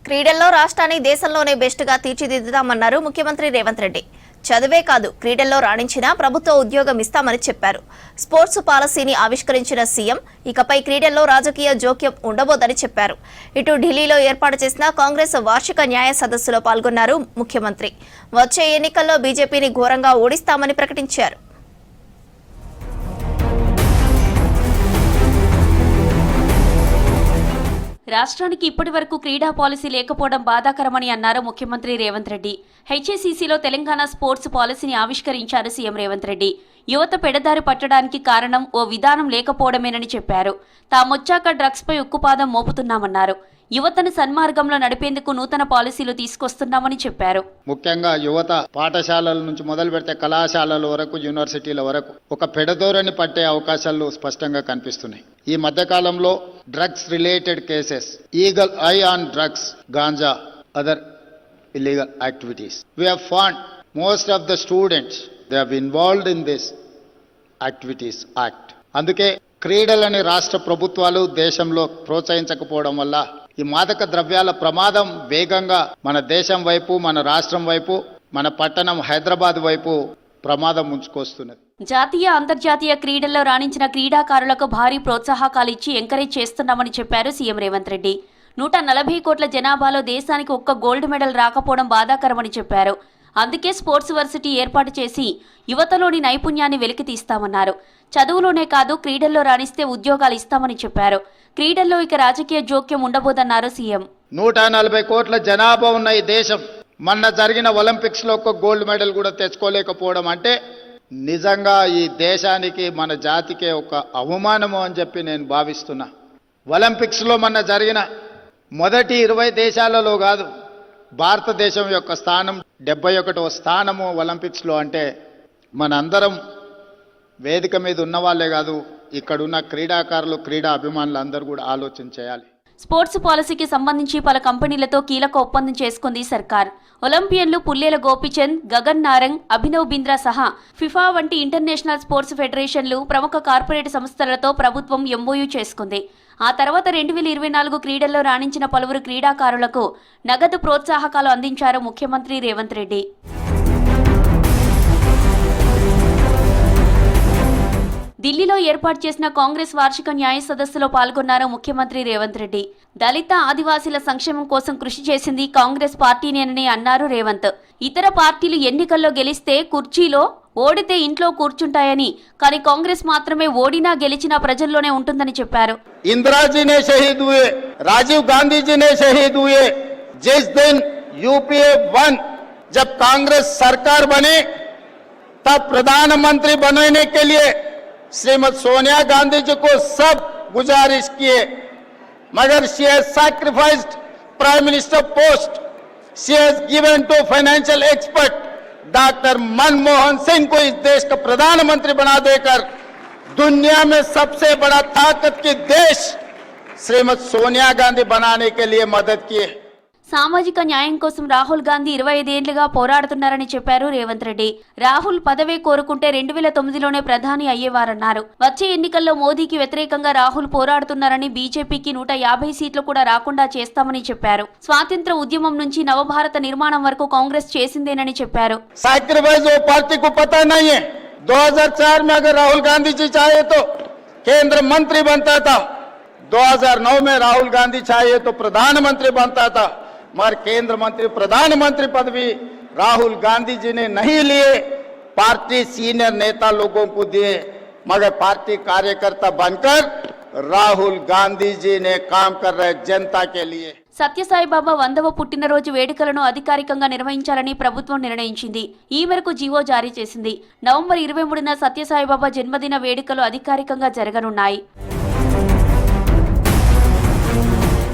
క్రీడల్లో రాష్ట్రాన్ని దేశంలోనే బెస్ట్ గా తీర్చిదిద్దుతామన్నారు ముఖ్యమంత్రి రేవంత్ రెడ్డి. చదువే కాదు క్రీడల్లో రాణించినా ప్రభుత్వ ఉద్యోగం ఇస్తామని చెప్పారు. స్పోర్ట్స్ పాలసీని ఆవిష్కరించిన సీఎం ఇకపై క్రీడల్లో రాజకీయ జోక్యం ఉండబోదని చెప్పారు. ఇటు ఢిల్లీలో ఏర్పాటు చేసిన కాంగ్రెస్ వార్షిక న్యాయ సదస్సులో పాల్గొన్నారు ముఖ్యమంత్రి. వచ్చే ఎన్నికల్లో బీజేపీని ఘోరంగా ఓడిస్తామని ప్రకటించారు. రాష్ట్రానికి ఇప్పటి వరకు క్రీడా పాలసీ లేకపోవడం బాధాకరమని అన్నారు ముఖ్యమంత్రి రేవంత్ రెడ్డి. హెచ్ఏసీసీలో తెలంగాణ స్పోర్ట్స్ పాలసీని ఆవిష్కరించారు సీఎం రేవంత్ రెడ్డి. యువత పెడదారి పట్టడానికి కారణం ఓ విధానం లేకపోవడమేనని చెప్పారు. తామొచ్చాక డ్రగ్స్పై ఉక్కుపాదం మోపుతున్నామన్నారు. యువతను సన్మార్గంలో నడిపేందుకు నూతన పాలసీలు తీసుకొస్తున్నామని చెప్పారు. ముఖ్యంగా యువత పాఠశాలల నుంచి మొదలు పెడితే కళాశాలల వరకు యూనివర్సిటీల వరకు ఒక పెడదోరని పట్టే అవకాశాలు స్పష్టంగా కనిపిస్తున్నాయి. ఈ మధ్యకాలంలో drugs related cases, eagle I on drugs, ganja, other illegal activities. We have found most of the students they have involved in this activities act. అందుకే క్రీడలని రాష్ట్ర ప్రభుత్వాలు దేశంలో ప్రోత్సహించకపోవడం వల్ల ఈ మాదక ద్రవ్యాల ప్రమాదం వేగంగా మన దేశం వైపు, మన రాష్ట్రం వైపు, మన పట్టణం హైదరాబాద్ వైపు ప్రమాదం ముంచుకొస్తున్నది. జాతీయ అంతర్జాతీయ క్రీడల్లో రాణించిన క్రీడాకారులకు భారీ ప్రోత్సాహకాలు ఇచ్చి ఎంకరేజ్ చేస్తున్నామని చెప్పారు సీఎం రేవంత్ రెడ్డి. 140 కోట్ల జనాభాలో దేశానికి ఒక్క గోల్డ్ మెడల్ రాకపోవడం బాధాకరమని చెప్పారు. అందుకే స్పోర్ట్స్ వర్సిటీ ఏర్పాటు చేసి యువతలోని నైపుణ్యాన్ని వెలికితీస్తామన్నారు. చదువులోనే కాదు క్రీడల్లో రాణిస్తే ఉద్యోగాలు ఇస్తామని చెప్పారు. క్రీడల్లో ఇక రాజకీయ జోక్యం ఉండబోదన్నారు సీఎం. 140 కోట్ల జనాభా ఉన్న ఈ దేశం మొన్న జరిగిన ఒలింపిక్స్ లో ఒక్క గోల్డ్ మెడల్ కూడా తెచ్చుకోలేకపోవడం అంటే నిజంగా ఈ దేశానికి, మన జాతికే ఒక అవమానము అని చెప్పి నేను భావిస్తున్నా. ఒలింపిక్స్ లో మొన్న జరిగిన మొదటి 20 దేశాలలో కాదు, భారతదేశం యొక్క స్థానం 71వ స్థానము ఒలింపిక్స్లో. అంటే మనందరం వేదిక మీద ఉన్న వాళ్ళే కాదు, ఇక్కడున్న క్రీడాకారులు, క్రీడా అభిమానులు అందరూ కూడా ఆలోచన చేయాలి. స్పోర్ట్స్ పాలసీకి సంబంధించి పలు కంపెనీలతో కీలక ఒప్పందం చేసుకుంది సర్కార్. ఒలింపియన్లు పుల్లేల గోపిచంద్, గగన్ నారంగ్, అభినవ్ బింద్రా సహా ఫిఫా వంటి ఇంటర్నేషనల్ స్పోర్ట్స్ ఫెడరేషన్లు, ప్రముఖ కార్పొరేట్ సంస్థలతో ప్రభుత్వం ఎంఓయూ చేసుకుంది. ఆ తర్వాత 2024 క్రీడల్లో రాణించిన పలువురు క్రీడాకారులకు నగదు ప్రోత్సాహకాలు అందించారు ముఖ్యమంత్రి రేవంత్ రెడ్డి. ఢిల్లీలో ఏర్పాటు చేసిన కాంగ్రెస్ వార్షిక న్యాయ సదస్సులో పాల్గొన్నారు ముఖ్యమంత్రి రేవంత్ రెడ్డి. దళిత, ఆదివాసీల సంక్షేమం కోసం కృషి చేసింది కాంగ్రెస్ పార్టీనేనని అన్నారు రేవంత్. ఇతర పార్టీలు ఎన్నికల్లో గెలిస్తే కుర్చీలో, ఓడితే ఇంట్లో కూర్చుంటాయని, కానీ కాంగ్రెస్ మాత్రమే ఓడినా గెలిచినా ప్రజల్లోనే ఉంటుందని చెప్పారు. ఇందిరాజీనే షహీద్ హుయే, రాజీవ్ గాంధీజీనే షహీద్ హుయే. जिस दिन यूपीए 1 जब कांग्रेस सरकार बनी तब प्रधानमंत्री बनने के लिए श्रीमती सोनिया गांधी जी को सब गुजारिश किए, मगर she has sacrificed prime minister post. She has given to financial expert doctor Manmohan Singh को इस देश का प्रधानमंत्री बना देकर दुनिया में सबसे बड़ा ताकत की देश श्रीमती सोनिया गांधी बनाने के लिए मदद किए. సామాజిక న్యాయం కోసం రాహుల్ గాంధీ 25 ఏళ్లుగా పోరాడుతున్నారని చెప్పారు రేవంత్ రెడ్డి. రాహుల్ పదవే కోరుకుంటే 2009లోనే ప్రధాని అయ్యేవారన్నారు. వచ్చే ఎన్నికల్లో మోదీకి వ్యతిరేకంగా రాహుల్ పోరాడుతున్నారని, బీజేపీకి 150 సీట్లు కూడా రాకుండా చేస్తామని చెప్పారు. స్వాతంత్ర ఉద్యమం నుంచి నవభారత నిర్మాణం వరకు కాంగ్రెస్ చేసిందేనని చెప్పారు. 2004 में अगर राहुल गांधी जी चाहे तो केंद्र मंत्री बनता था, 2009 में राहुल गांधी चाहे तो प्रधानमंत्री बनता था, मगर केंद्र मंत्री, प्रधानमंत्री पदवी राहुल गांधी जी ने नहीं लिए, पार्टी सीनियर नेता लोगों को दिए, मगर पार्टी कार्यकर्ता बनकर राहुल गांधी जी ने काम कर रहे जनता के लिए. సత్యసాయిబాబా 100వ పుట్టినరోజు వేడుకలను అధికారికంగా నిర్వహించాలని ప్రభుత్వం నిర్ణయించింది. ఈ మేరకు జీవో జారీ చేసింది. నవంబర్ 23న సత్యసాయిబాబా జన్మదిన వేడుకలు అధికారికంగా జరగనున్నాయి.